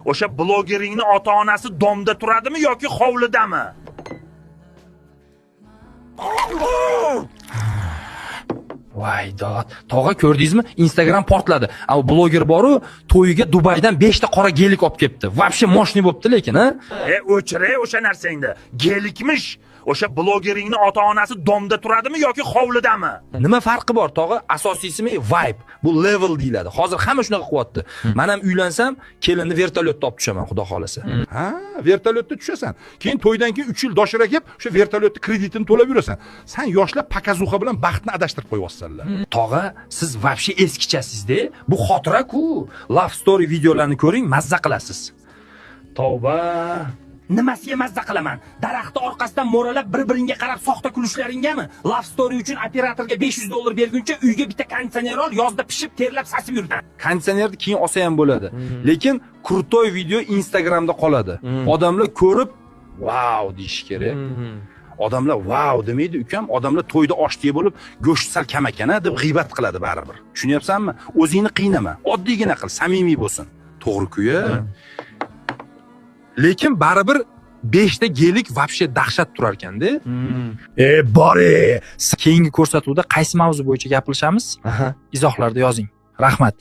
O'sha blogeringni ota-onasi domda turadimi yoki hovlidami? Voy dod. Tog'a ko'rdingizmi? Instagram portladi. Ama bloger boru to'yiga Dubaydan 5 ta qora gelik olib kelibdi. Vobshe moshni bo'pti lekin, ha? O'chire o'sha narsangni. Gelikmish. O'sha blogeringni ota-onasi domda turadimi yoki hovlidami? Nima farqi bor, tog'a? Asosiysi vibe. Bu level deyiladi. Hozir hamma shunaqa qilyapti. Men ham uylansam, kelinni vertolyotda olib tushaman, xudo xolasa. Ha, vertolyotda tushasan. Keyin to'ydan keyin 3 yil doshira kelib, o'sha vertolyotni kreditini to'lab yurasan. Sen yoshlar pakazuxa bilan baxtni adashtirib qo'yapsanlar. Tog'a, siz vobshe eskichasiz-da. Bu xotira-ku. Love story videolarini ko'ring, mazza qilasiz. Tavba. Nimasiga mazza qilaman? Daraxtni orqasidan mo'ralab bir-biringga qarab soxta kulishlaringami? Love story uchun operatorga $500 berguncha uyga bitta konditsioner ol, yozda pishib, terlab sasib yurdan. Konditsionerni keyin olsa ham bo'ladi. Lekin krutoy video Instagramda qoladi. Odamlar ko'rib, "Wow" deyish kerak. Odamlar "Wow" demaydi, ukam. Odamlar to'yda osh yeb bo'lib, go'sht sal kam ekan-a deb g'iybat qiladi baribir. Tushunyapsanmi? O'zingni qiynama, oddiygina qil, samimiy bo'lsin. To'g'ri-ku-ya. Lekin baribir 5 ta gelik vobshe dahshat turar ekan-da. Bori. Keyingi ko'rsatuvda qaysi mavzu bo'yicha gapirishamiz? Izohlarda yozing. Rahmat.